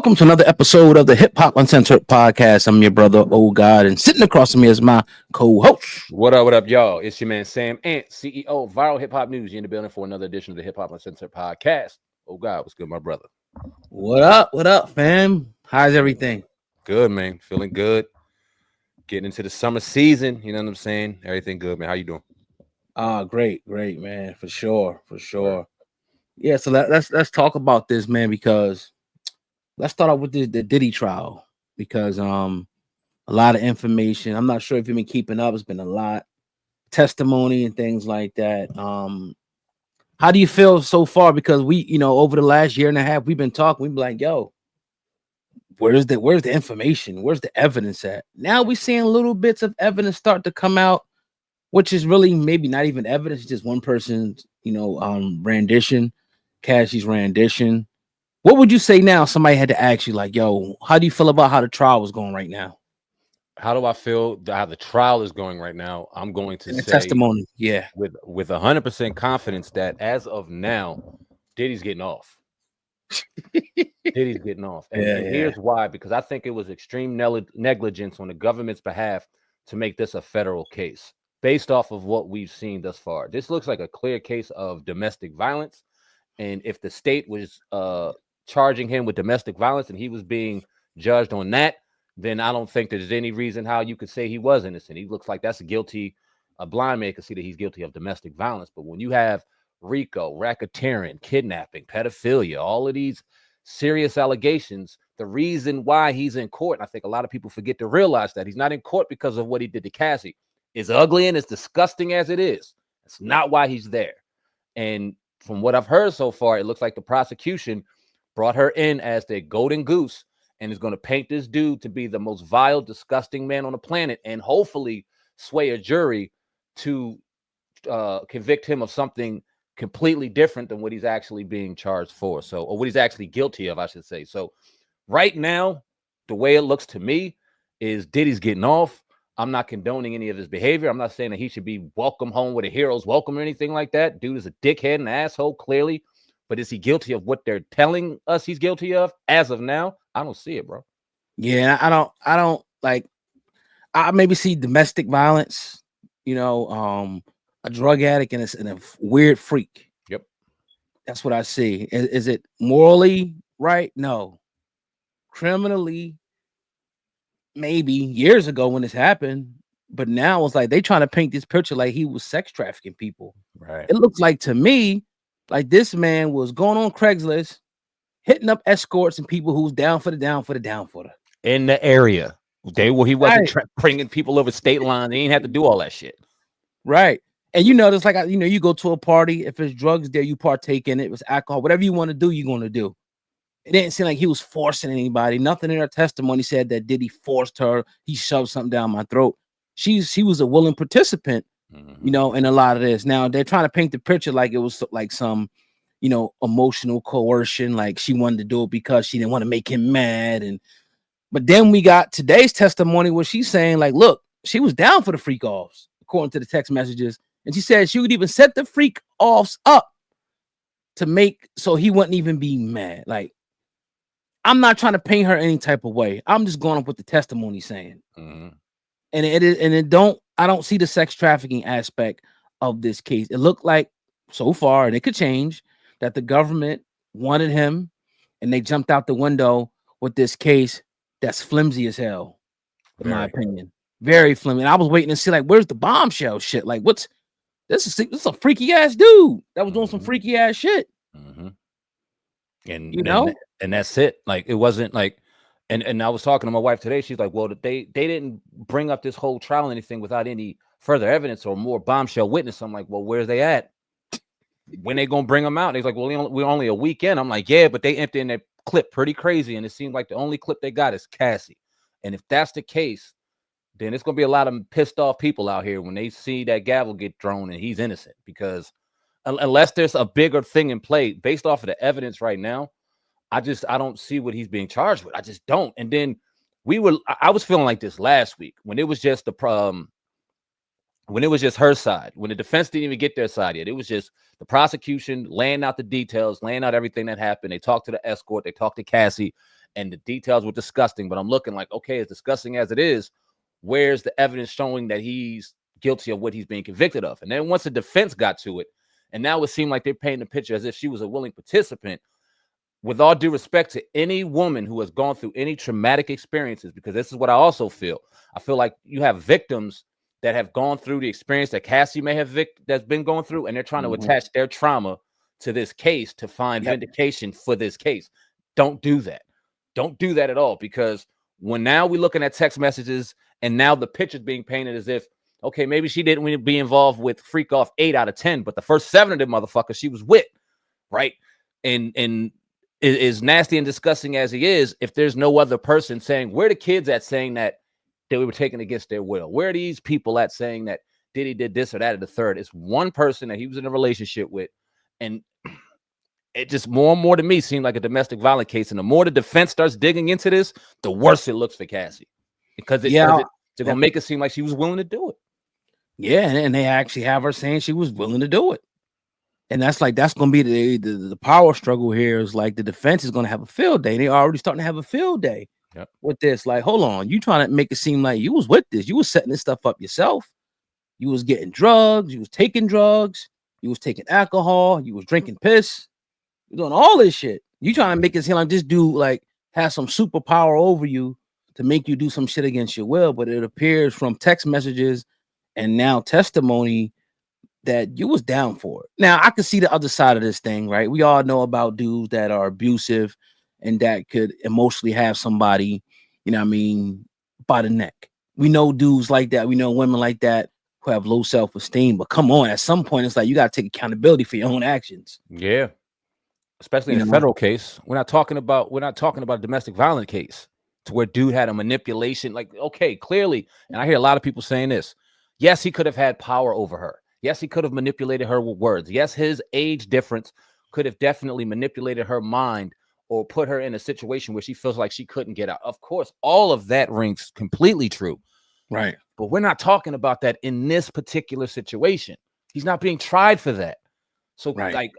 Welcome to another episode of the Hip Hop Uncensored Podcast. I'm your brother, Oh God, and sitting across from me is my co-host. What up, y'all? It's your man Sam Ant, CEO of Viral Hip Hop News. You're in the building for another edition of the Hip Hop Uncensored Podcast. Oh God, what's good, my brother? What up? What up, fam? How's everything? Good, man. Feeling good. Getting into the summer season. You know what I'm saying? Everything good, man. How you doing? Great, man. For sure. Yeah, so let's talk about this, man, because let's start off with the Diddy trial because a lot of information. I'm not sure if you've been keeping up. It's been a lot testimony and things like that. How do you feel so far? Because we, over the last year and a half, we've been talking. We've been like, yo, where's the information? Where's the evidence at? Now we're seeing little bits of evidence start to come out, which is really maybe not even evidence, it's just one person's, rendition, Cassie's rendition. What would you say now? Somebody had to ask you, like, yo, how do you feel about how the trial was going right now? How do I feel how the trial is going right now? I'm going to say testimony, yeah, with 100% confidence that as of now, Diddy's getting off. Diddy's getting off. And here's why, because I think it was extreme negligence on the government's behalf to make this a federal case based off of what we've seen thus far. This looks like a clear case of domestic violence. And if the state was charging him with domestic violence and he was being judged on that, then I don't think there's any reason how you could say he was innocent. He looks like that's a blind man can see that he's guilty of domestic violence. But when you have RICO, racketeering, kidnapping, pedophilia, all of these serious allegations, the reason why he's in court, and I think a lot of people forget to realize that he's not in court because of what he did to Cassie. As ugly and as disgusting as it is, it's not why he's there. And from what I've heard so far, it looks like the prosecution brought her in as their golden goose and is going to paint this dude to be the most vile, disgusting man on the planet and hopefully sway a jury to convict him of something completely different than what he's actually being charged for. So, or what he's actually guilty of, I should say. So right now, the way it looks to me is Diddy's getting off. I'm not condoning any of his behavior. I'm not saying that he should be welcome home with a hero's welcome or anything like that. Dude is a dickhead and an asshole, clearly. But is he guilty of what they're telling us he's guilty of? As of now, I don't see it, bro. Yeah, I don't like. I maybe see domestic violence. A drug addict and a weird freak. Yep, that's what I see. Is it morally right? No. Criminally, maybe years ago when this happened, but now it's like they trying to paint this picture like he was sex trafficking people. Right. It looks like to me like this man was going on Craigslist, hitting up escorts and people who's down for the in the area. He wasn't bringing people over state line. They ain't have to do all that shit. Right. And it's like you go to a party, if there's drugs there, you partake in it. If it's alcohol, whatever you want to do, you're going to do. It didn't seem like he was forcing anybody. Nothing in her testimony said that Diddy forced her. He shoved something down my throat. She was a willing participant, in a lot of this. Now they're trying to paint the picture like it was like some, emotional coercion, like she wanted to do it because she didn't want to make him mad. But then we got today's testimony where she's saying, like, look, she was down for the freak offs, according to the text messages. And she said she would even set the freak offs up to make so he wouldn't even be mad. Like, I'm not trying to paint her any type of way. I'm just going up with the testimony saying. And I don't see the sex trafficking aspect of this case. It looked like so far, and it could change, that the government wanted him and they jumped out the window with this case that's flimsy as hell, in my opinion. Very flimsy. And I was waiting to see, like, where's the bombshell shit? Like, this is a freaky ass dude that was doing some freaky ass shit. And that's it. Like, it wasn't like, and I was talking to my wife today. She's like, well, they didn't bring up this whole trial or anything without any further evidence or more bombshell witness. I'm like, well, where's they at? When they gonna bring them out? And he's like, well, we're only a weekend. I'm like, yeah, but they emptied in that clip pretty crazy. And it seems like the only clip they got is Cassie. And if that's the case, then it's gonna be a lot of pissed off people out here when they see that gavel get thrown and he's innocent. Because unless there's a bigger thing in play based off of the evidence right now, I don't see what he's being charged with. I just don't. And then I was feeling like this last week when it was just when it was just her side, when the defense didn't even get their side yet. It was just the prosecution laying out the details, laying out everything that happened. They talked to the escort, they talked to Cassie, and the details were disgusting. But I'm looking like, okay, as disgusting as it is, where's the evidence showing that he's guilty of what he's being convicted of? And then once the defense got to it, and now it seemed like they're painting the picture as if she was a willing participant. With all due respect to any woman who has gone through any traumatic experiences, because this is what I also feel. I feel like you have victims that have gone through the experience that Cassie may have that's been going through, and they're trying to attach their trauma to this case to find vindication for this case. Don't do that. Don't do that at all, because when now we're looking at text messages and now the picture's being painted as if, okay, maybe she didn't be involved with freak off 8 out of 10, but the first 7 of them motherfuckers she was with, right? And as nasty and disgusting as he is, if there's no other person saying, where are the kids at saying that they were taken against their will? Where are these people at saying that Diddy did this or that or the third? It's one person that he was in a relationship with, and it just more and more to me seemed like a domestic violence case. And the more the defense starts digging into this, the worse it looks for Cassie, because they're gonna make it seem like she was willing to do it. Yeah, and they actually have her saying she was willing to do it. And that's going to be the power struggle here. Is like the defense is going to have a field day. They already starting to have a field day with this. Like, hold on, you trying to make it seem like you was with this. You was setting this stuff up yourself. You was getting drugs. You was taking drugs. You was taking alcohol. You was drinking piss. You're doing all this shit. You trying to make it seem like this dude like has some superpower over you to make you do some shit against your will. But it appears from text messages and now testimony that you was down for it. Now, I can see the other side of this thing, right? We all know about dudes that are abusive and that could emotionally have somebody, you know what I mean, by the neck. We know dudes like that. We know women like that who have low self-esteem. But come on, at some point, it's like you got to take accountability for your own actions. Yeah. Especially in a federal case. We're not talking about a domestic violence case to where dude had a manipulation. Like, okay, clearly, and I hear a lot of people saying this. Yes, he could have had power over her. Yes, he could have manipulated her with words. Yes, his age difference could have definitely manipulated her mind or put her in a situation where she feels like she couldn't get out. Of course, all of that rings completely true. Right. But we're not talking about that in this particular situation. He's not being tried for that. So like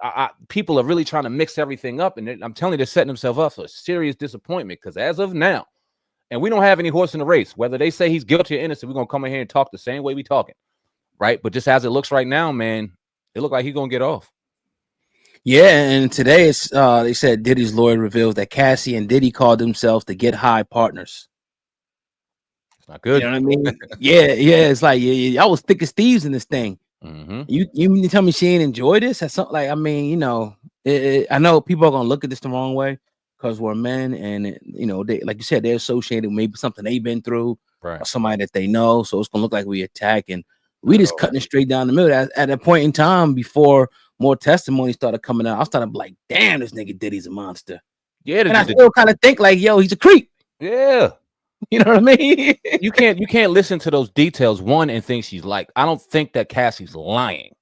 people are really trying to mix everything up. And I'm telling you, they're setting themselves up for a serious disappointment, because as of now, and we don't have any horse in the race, whether they say he's guilty or innocent, we're going to come in here and talk the same way we talking. Right. But just as it looks right now, man, it looked like he's going to get off. Yeah. And today it's they said Diddy's lawyer reveals that Cassie and Diddy called themselves the Get High partners. It's not good. You know what I mean? Yeah. It's like, I was thick as thieves in this thing. You mean to tell me she ain't enjoyed this? That's something like, I mean, you know, I know people are going to look at this the wrong way because we're men, and you know, they, like you said, they're associated with maybe something they've been through, or somebody that they know. So it's going to look like we attack, and we just cutting it straight down the middle. At a point in time before more testimony started coming out, I started like, damn, this nigga Diddy's a monster. Yeah. And I still kind of think like, yo, he's a creep. Yeah. You know what I mean? you can't listen to those details, one, and think she's like, I don't think that Cassie's lying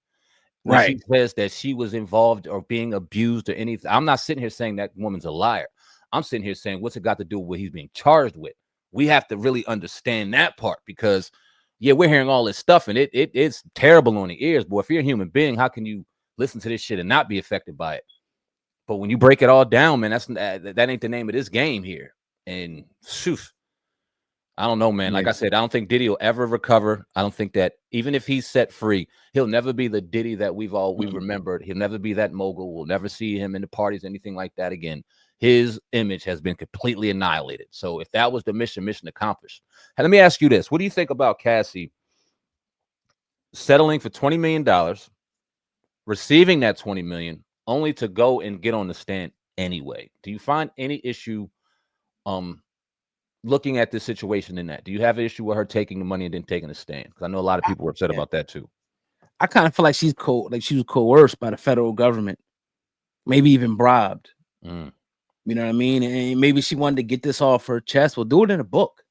when she says that she was involved or being abused or anything. I'm not sitting here saying that woman's a liar. I'm sitting here saying, what's it got to do with what he's being charged with? We have to really understand that part, because we're hearing all this stuff and it's terrible on the ears. But if you're a human being, how can you listen to this shit and not be affected by it? But when you break it all down, man, that ain't the name of this game here. And phew, I don't know, man. Like I said, I don't think Diddy will ever recover. I don't think that even if he's set free, he'll never be the Diddy that we've remembered. He'll never be that mogul. We'll never see him in the parties, anything like that again. His image has been completely annihilated. So if that was the mission accomplished. Hey, let me ask you this. What do you think about Cassie settling for $20 million, receiving that $20 million, only to go and get on the stand anyway? Do you find any issue looking at this situation in that? Do you have an issue with her taking the money and then taking a stand? Because I know a lot of people were upset about that too. I kind of feel like she was coerced by the federal government, maybe even bribed. You know what I mean? And maybe she wanted to get this off her chest. Well, do it in a book.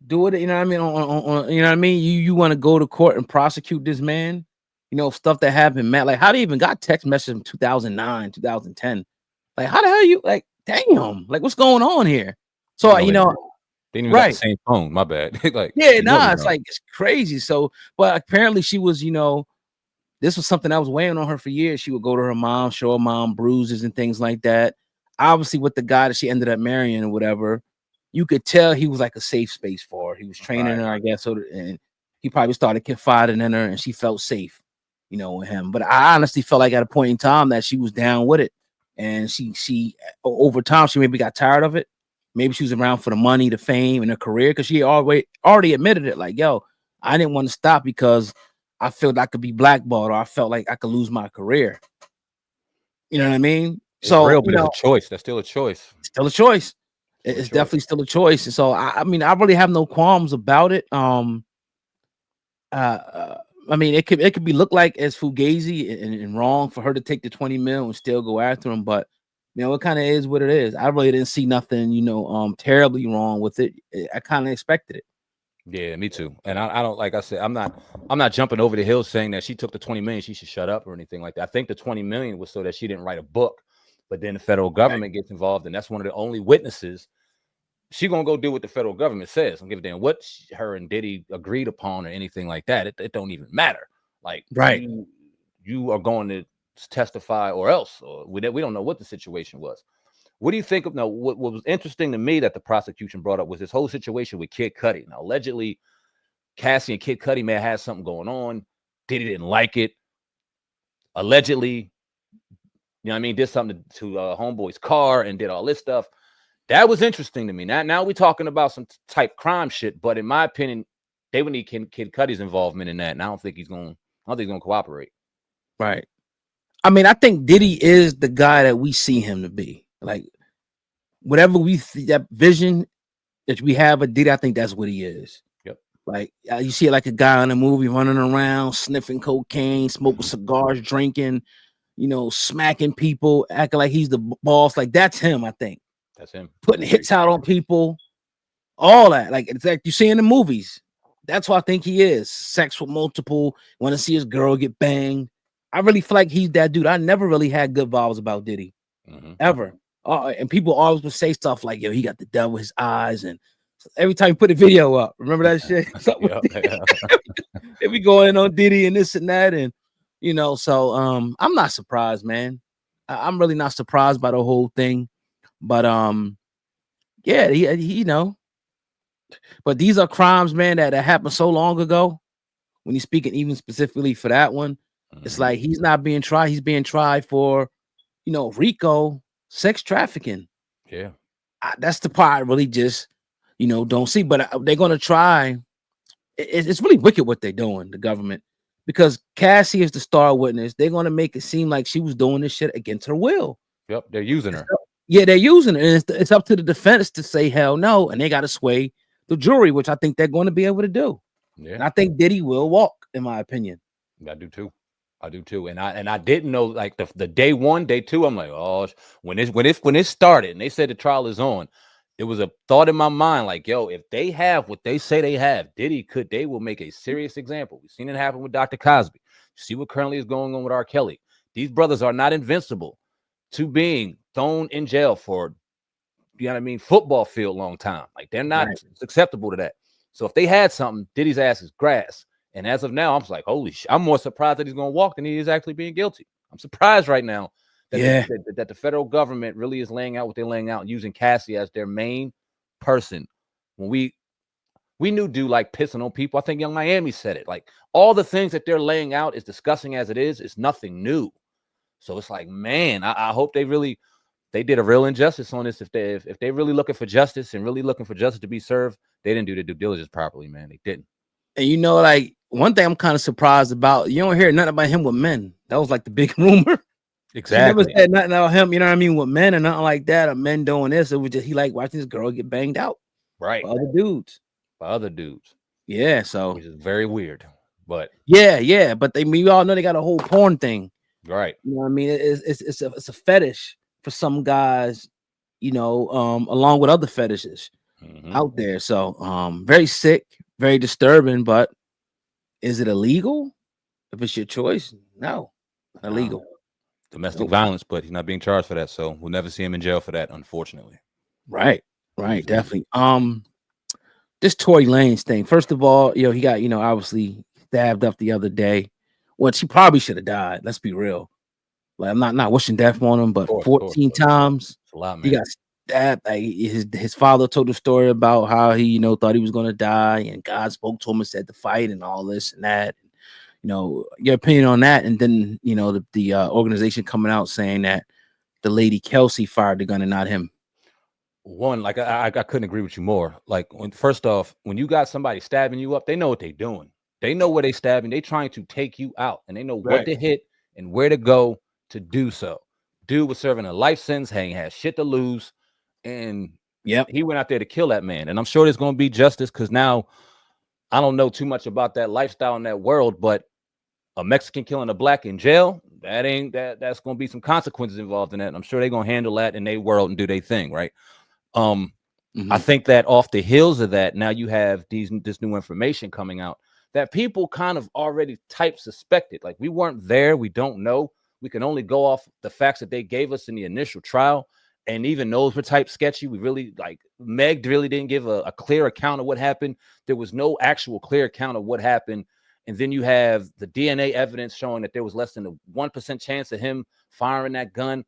Do it, you know what I mean? On you know what I mean? You want to go to court and prosecute this man? You know, stuff that happened, man. Like, how they even got text messages in 2009, 2010? Like, how the hell you, like, damn, like, what's going on here? So, you know, They didn't even got the Right. same phone. My bad. Like, Yeah, you know nah, they it's don't. like it's crazy. So, but apparently she was, this was something that was weighing on her for years. She would go to her mom, show her mom bruises and things like that. Obviously, with the guy that she ended up marrying or whatever, you could tell he was like a safe space for her. He was training her, I guess, and he probably started confiding in her, and she felt safe, with him. But I honestly felt like at a point in time that she was down with it, and she over time she maybe got tired of it. Maybe she was around for the money, the fame, and her career, because she already admitted it. Like, yo, I didn't want to stop because I felt I could be blackballed, or I felt like I could lose my career. You know what I mean? It's So, real, but it's a choice. That's still a choice. still a choice. Still a It's choice. definitely still a choice. And so, I mean, I really have no qualms about it. I mean, it could be looked like as fugazi and wrong for her to take the 20 mil and still go after him, but it kind of is what it is. I really didn't see nothing, terribly wrong with it. I kind of expected it. Yeah, me too. And I don't, like I said, I'm not jumping over the hill saying that she took the 20 million, she should shut up or anything like that. I think the 20 million was so that she didn't write a book, but then the federal government gets involved, and that's one of the only witnesses. She gonna go do what the federal government says. Don't give a damn what her and Diddy agreed upon or anything like that. It don't even matter. Like, Right. you are going to testify or else, or we don't know what the situation was. What do you think of now? What was interesting to me that the prosecution brought up was this whole situation with Kid Cudi. Now, allegedly, Cassie and Kid Cudi may have had something going on. Diddy didn't like it. Allegedly, did something to Homeboy's car and did all this stuff. That was interesting to me. Now we're talking about some type crime shit, but in my opinion, they would need Kid Cudi's involvement in that. And I don't think he's gonna cooperate. Right. I mean, I think Diddy is the guy that we see him to be. Like, whatever we see, that vision that we have of Diddy, I think that's what he is. Yep. Like, you see it like a guy in a movie running around, sniffing cocaine, smoking cigars, drinking, smacking people, acting like he's the boss. Like, that's him, I think. That's him. Putting hits out on people, all that. Like, it's like you see in the movies. That's what I think he is. Sex with multiple, want to see his girl get banged. I really feel like he's that dude. I never really had good vibes about Diddy, ever. And people always would say stuff like, yo, he got the devil in his eyes. And every time you put a video up, remember that shit? They be going on Diddy and this and that. And, so I'm not surprised, man. I'm really not surprised by the whole thing. But yeah, he but these are crimes, man, that happened so long ago. When he's speaking even specifically for that one, it's like he's not being tried. He's being tried for, RICO, sex trafficking. Yeah. That's the part I really just, don't see. But they're going to try. It's really wicked what they're doing, the government, because Cassie is the star witness. They're going to make it seem like she was doing this shit against her will. Yep. They're using her. Yeah, they're using it. And it's up to the defense to say hell no. And they got to sway the jury, which I think they're going to be able to do. Yeah. And I think Diddy will walk, in my opinion. I do too. And I didn't know, like, the day one, day two. I'm like, oh, when it started and they said the trial is on, it was a thought in my mind, like, yo, if they have what they say they have, they will make a serious example. We've seen it happen with Dr. Cosby. See what currently is going on with R. Kelly. These brothers are not invincible to being thrown in jail for, football field long time. Like, they're not acceptable to that. So if they had something, Diddy's ass is grass. And as of now, I'm just like, holy shit. I'm more surprised that he's going to walk than he is actually being guilty. I'm surprised right now that, that the federal government really is laying out what they're laying out, using Cassie as their main person. When we knew dude like pissing on people. I think Young Miami said it. Like, all the things that they're laying out, is disgusting as it is nothing new. So it's like, man, I hope they did a real injustice on this. If they really looking for justice and really looking for justice to be served, they didn't do the due diligence properly, man. They didn't. And like, one thing I'm kind of surprised about, you don't hear nothing about him with men. That was like the big rumor. Exactly. He never said nothing about him, with men and nothing like that, or men doing this. It was just he like watching this girl get banged out. Right. By other dudes. Yeah, so which is very weird. But yeah. But we all know they got a whole porn thing. Right. You know what I mean? It's a fetish for some guys, along with other fetishes out there. So very sick, very disturbing, but is it illegal? If it's your choice, no, not illegal. Domestic violence, but he's not being charged for that. So we'll never see him in jail for that, unfortunately. Right, definitely. this Tory Lanez thing. First of all, he got, obviously stabbed up the other day. Well, she probably should have died. Let's be real. Like, I'm not wishing death on him, but Of 14 course. times It's a lot, he man. got stabbed. Like, his father told the story about how he, thought he was gonna die, and God spoke to him and said to fight and all this and that. Your opinion on that, and then the organization coming out saying that the lady Kelsey fired the gun and not him. One, like I couldn't agree with you more. Like, first off, when you got somebody stabbing you up, they know what they're doing. They know where they stabbing. They trying to take you out, and they know what to hit and where to go to do so. Dude was serving a life sentence. He had shit to lose, and he went out there to kill that man. And I'm sure there's going to be justice, because now I don't know too much about that lifestyle in that world, but a Mexican killing a black in jail, that's going to be some consequences involved in that. And I'm sure they're going to handle that in their world and do their thing, right? I think that off the heels of that, now you have this new information coming out that people kind of already suspected. Like, we weren't there, we don't know. We can only go off the facts that they gave us in the initial trial, and even those were sketchy. We really, Meg really didn't give a clear account of what happened. There was no actual clear account of what happened. And then you have the DNA evidence showing that there was less than a 1% chance of him firing that gun.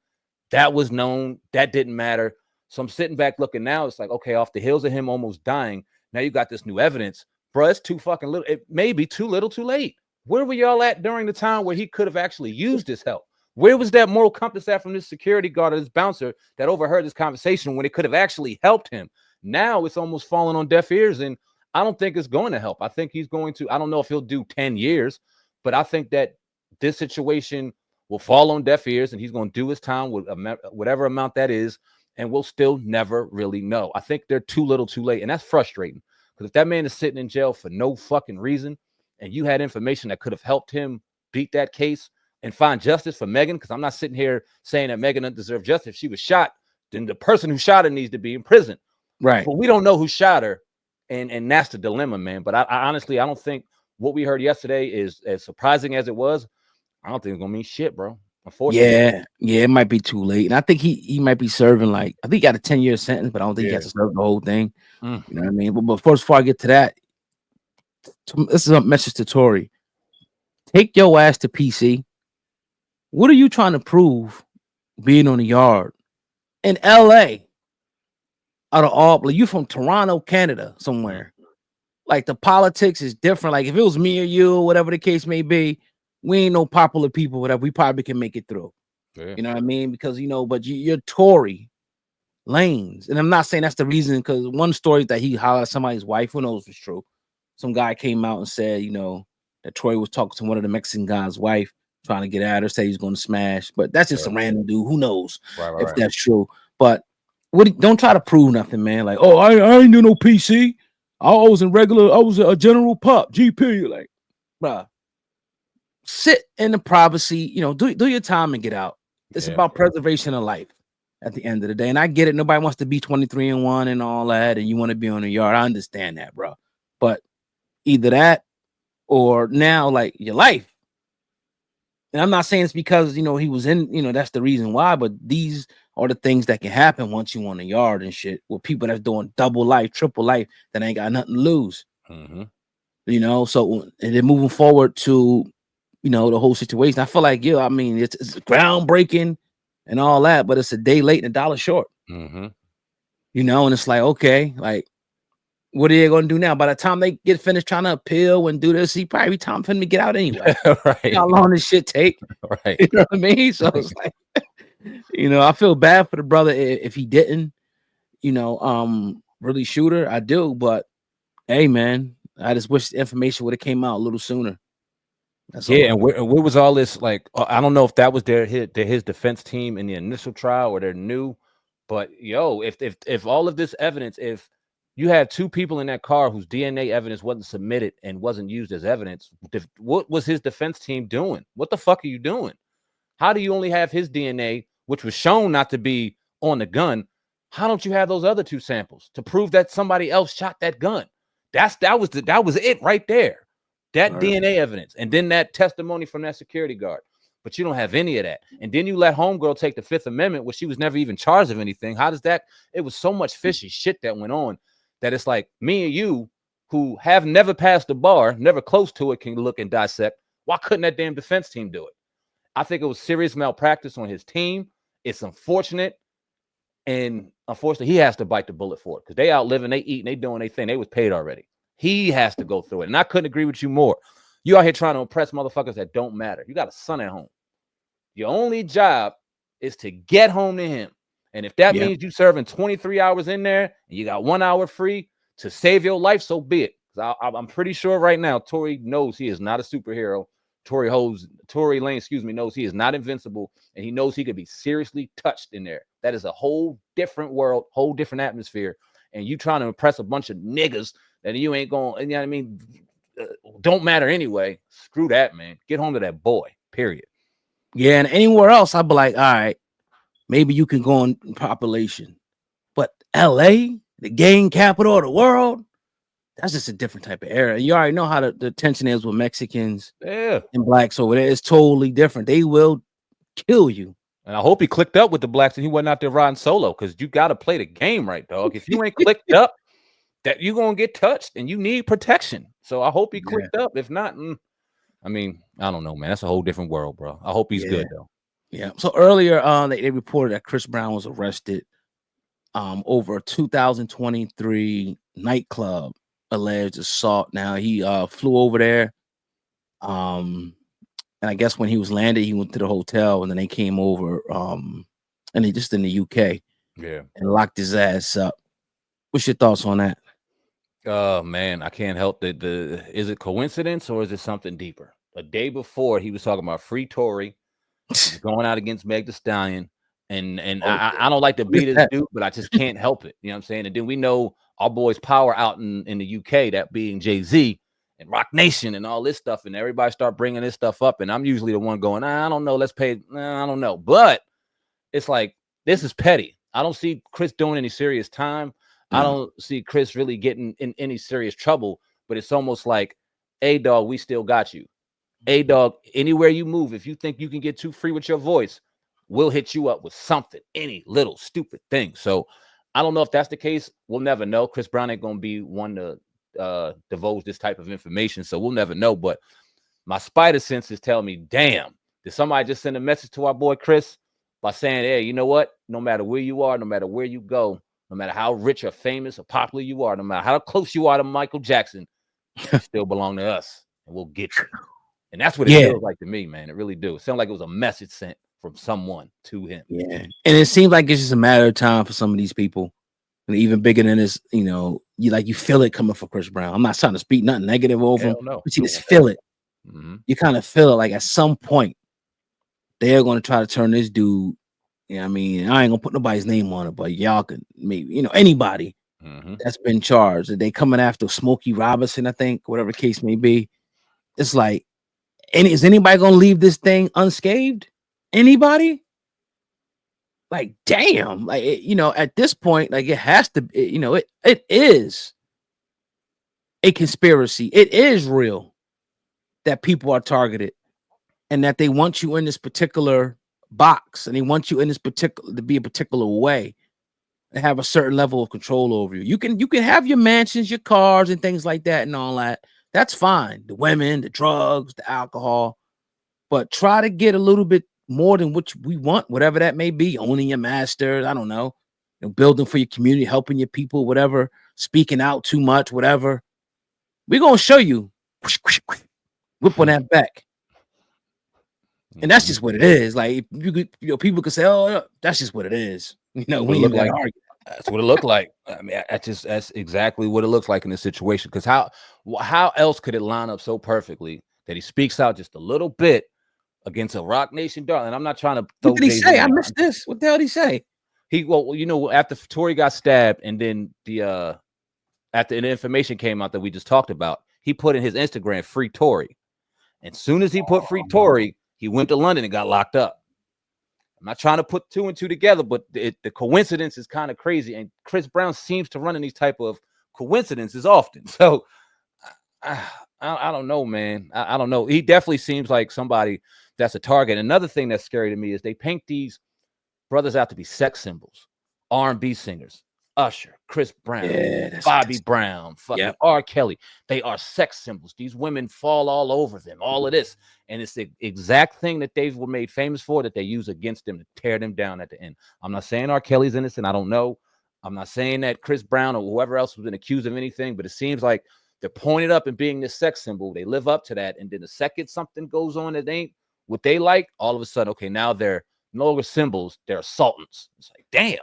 That was known. That didn't matter. So I'm sitting back looking now. It's like, okay, off the heels of him almost dying, now you got this new evidence. Bro, it's too fucking little. It may be too little, too late. Where were y'all at during the time where he could have actually used his help? Where was that moral compass at from this security guard or this bouncer that overheard this conversation when it could have actually helped him? Now it's almost falling on deaf ears, and I don't think it's going to help. I think he's going to, I don't know if he'll do 10 years, but I think that this situation will fall on deaf ears, and he's going to do his time with whatever amount that is, and we'll still never really know. I think they're too little, too late, and that's frustrating, because if that man is sitting in jail for no fucking reason, and you had information that could have helped him beat that case and find justice for Megan, because I'm not sitting here saying that Megan doesn't deserve justice. If she was shot, then the person who shot her needs to be in prison. Right. But we don't know who shot her, and that's the dilemma, man. But I honestly, I don't think what we heard yesterday is as surprising as it was. I don't think it's gonna mean shit, bro. Unfortunately. Yeah, it might be too late. And I think he might be serving, like, I think he got a 10-year sentence, but I don't think he has to serve the whole thing. You know what I mean? But before I get to that, this is a message to Tory. Take your ass to PC. What are you trying to prove being on the yard in LA? Out of all, like, you from Toronto, Canada, somewhere. Like, the politics is different. Like, if it was me or you, whatever the case may be, we ain't no popular people, whatever. We probably can make it through. You know what I mean? Because, but you're Tory Lanez. And I'm not saying that's the reason, because one story that he hollered at somebody's wife, who knows if it's true. Some guy came out and said, that Troy was talking to one of the Mexican guy's wife, trying to get at her, say he's going to smash. But that's just a random dude. Who knows if that's true? But don't try to prove nothing, man. Like, oh, I ain't do no PC. I was a general pup, GP. Like, bruh, sit in the privacy, do your time and get out. It's about preservation of life at the end of the day. And I get it. Nobody wants to be 23-1 and all that, and you want to be on the yard. I understand that, bro. But either that or now, like, your life. And I'm not saying it's because, he was in, that's the reason why, but these are the things that can happen once you on the yard and shit, with people that's doing double life, triple life, that ain't got nothing to lose. So, and then moving forward to, the whole situation, I feel like, it's groundbreaking and all that, but it's a day late and a dollar short. And it's like, okay, like, what are they going to do now? By the time they get finished trying to appeal and do this, he probably time for him to get out anyway. Right. How long this shit take? Right. You know what I mean? So it's like, I feel bad for the brother if he didn't, really shoot her. I do, but hey, man, I just wish the information would have came out a little sooner. That's all. And where was all this? Like, I don't know if that was his defense team in the initial trial, or they're new, but if all of this evidence, if you had two people in that car whose DNA evidence wasn't submitted and wasn't used as evidence, what was his defense team doing? What the fuck are you doing? How do you only have his DNA, which was shown not to be on the gun? How don't you have those other two samples to prove that somebody else shot that gun? That was it right there. That DNA evidence, and then that testimony from that security guard. But you don't have any of that. And then you let homegirl take the Fifth Amendment, where she was never even charged of anything. How does that? It was so much fishy shit that went on that it's like me and you who have never passed the bar, never close to it, can look and dissect. Why couldn't that damn defense team do it? I think it was serious malpractice on his team. It's unfortunate. And unfortunately, he has to bite the bullet for it because they out living, they eating, they doing their thing. They was paid already. He has to go through it. And I couldn't agree with you more. You out here trying to impress motherfuckers that don't matter. You got a son at home. Your only job is to get home to him. And if that means you serving 23 hours in there and you got 1 hour free to save your life, so be it. I'm pretty sure right now, Tory knows he is not a superhero. Tory Lane, knows he is not invincible, and he knows he could be seriously touched in there. That is a whole different world, whole different atmosphere. And you trying to impress a bunch of niggas that you ain't going, you know what I mean? Don't matter anyway. Screw that, man. Get home to that boy, period. Yeah, and anywhere else, I'd be like, all right, maybe you can go on population. But LA, the gang capital of the world, that's just a different type of era. You already know how the tension is with Mexicans and blacks over there. It's totally different. They will kill you. And I hope he clicked up with the blacks and he wasn't out there riding solo, because you got to play the game right, dog. If you ain't clicked up, that you're going to get touched and you need protection. So I hope he clicked up. If not, I mean, I don't know, man. That's a whole different world, bro. I hope he's good, though. Yeah. So earlier, they reported that Chris Brown was arrested over a 2023 nightclub alleged assault. Now he flew over there, and I guess when he was landed, he went to the hotel, and then they came over, and they just in the UK, and locked his ass up. What's your thoughts on that? Man, I can't help that. Is it coincidence or is it something deeper? A day before, he was talking about free Tory going out against Meg Thee Stallion, and I don't like to beat his dude, but I just can't help it. You know what I'm saying? And then we know our boys' power out in the UK, that being Jay-Z and Rock Nation and all this stuff, and everybody start bringing this stuff up, and I'm usually the one going, I don't know, let's pay, I don't know. But it's like, this is petty. I don't see Chris doing any serious time. I don't see Chris really getting in any serious trouble, but it's almost like, hey, dog, we still got you. Hey, dog, anywhere you move, if you think you can get too free with your voice, we'll hit you up with something, any little stupid thing. So I don't know if that's the case. We'll never know. Chris Brown ain't going to be one to divulge this type of information, so we'll never know. But my spider senses tell me, damn, did somebody just send a message to our boy Chris by saying, hey, you know what? No matter where you are, no matter where you go, no matter how rich or famous or popular you are, no matter how close you are to Michael Jackson, you still belong to us, and we'll get you. And that's what it feels like to me, man. It really do. It sounds like it was a message sent from someone to him. Yeah. And it seems like it's just a matter of time for some of these people. And even bigger than this, you know, you feel it coming for Chris Brown. I'm not trying to speak nothing negative over him, but you just feel it. You kind of feel it, like at some point they're going to try to turn this dude. You know what I mean? I ain't gonna put nobody's name on it, but y'all could maybe, anybody that's been charged. They coming after Smokey Robinson, I think, whatever the case may be. It's like, is anybody gonna leave this thing unscathed? Anybody? Like, damn, like at this point, like it has to, it is a conspiracy. It is real that people are targeted and that they want you in this particular box, and they want you in this particular, to be a particular way and have a certain level of control over you. You can have your mansions, your cars, and things like that, and all that. That's fine. The women, the drugs, the alcohol, but try to get a little bit more than what we want, whatever that may be. Owning your masters, I don't know, building for your community, helping your people, whatever. Speaking out too much, whatever. We're gonna show you. Whip on that back. And that's just what it is. Like, people could say, "Oh, that's just what it is." We look like that's what it looked like. I mean, that's exactly what it looks like in this situation. Because how else could it line up so perfectly that he speaks out just a little bit against a Rock Nation darling? I'm not trying to. What did he say? I missed this. What the hell did he say? After Tory got stabbed, and then after the information came out that we just talked about, he put in his Instagram "Free Tory," and soon as he put "Free Tory," he went to London and got locked up. I'm not trying to put two and two together, but the coincidence is kind of crazy. And Chris Brown seems to run in these type of coincidences often. So I don't know, man. I don't know. He definitely seems like somebody that's a target. Another thing that's scary to me is they paint these brothers out to be sex symbols, R&B singers, Usher, Chris Brown, Yeah, Bobby Brown, fucking R. Kelly. They are sex symbols. These women fall all over them. All of this, and it's the exact thing that they were made famous for that they use against them to tear them down at the end. I'm not saying R. Kelly's innocent. I don't know. I'm not saying that Chris Brown or whoever else has been accused of anything, but it seems like they're pointed up and being this sex symbol. They live up to that, and then the second something goes on that ain't what they like, all of a sudden, okay, now they're no longer symbols, they're assailants. It's like, damn.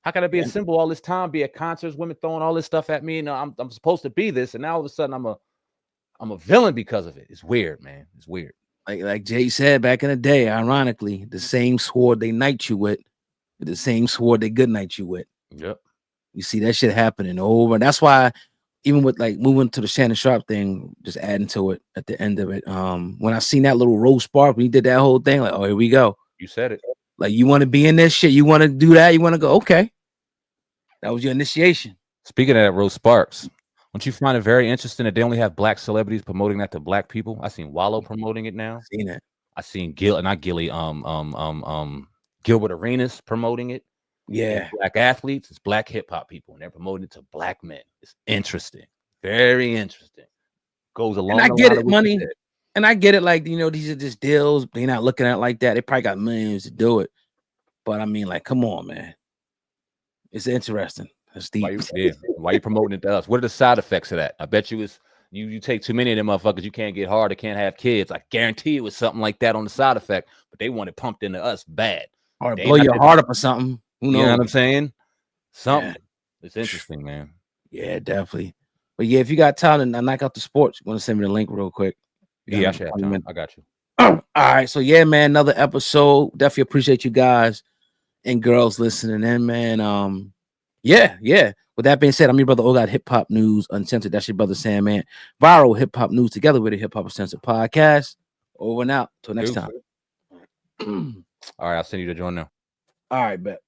How can I be a symbol all this time, be at concerts, women throwing all this stuff at me, and I'm supposed to be this, and now all of a sudden I'm a villain because of it. It's weird, man. It's weird. Like Jay said back in the day, ironically, the same sword they knight you with, the same sword they good night you with. Yep. You see that shit happening over, and that's why even with like moving to the Shannon Sharp thing, just adding to it at the end of it. When I seen that little Rose Spark, when he did that whole thing, like, oh, here we go. You said it. Like, you want to be in this shit, you want to do that, you want to go, okay. That was your initiation. Speaking of that, Rose Sparks, don't you find it very interesting that they only have black celebrities promoting that to black people? I seen Wallow promoting it now. Seen it. I seen Gilbert Arenas promoting it. Yeah. And black athletes, it's black hip hop people, and they're promoting it to black men. It's interesting. Very interesting. Goes along. And I get it, money. And I get it, like, you know, these are just deals. They're not looking at it like that. They probably got millions to do it. But I mean, like, come on, man. It's interesting. That's deep. Why you promoting it to us? What are the side effects of that? I bet you it's you take too many of them motherfuckers, you can't get hard, or can't have kids. I guarantee it was something like that on the side effect, but they want it pumped into us bad. Or blow your heart up or something. Who knows? You know what I'm saying? Something. Yeah. It's interesting, man. Yeah, definitely. But yeah, if you got time and knock out the sports, you want to send me the link real quick? Yeah, I should have time. I got you. All right. So yeah, man, another episode. Definitely appreciate you guys and girls listening in, man. Yeah. With that being said, I'm your brother O Got Hip Hop News Uncensored. That's your brother Sandman. Viral hip hop news together with a Hip Hop Uncensored podcast. Over and out. Till next time. All right, I'll send you the join now. All right, bet.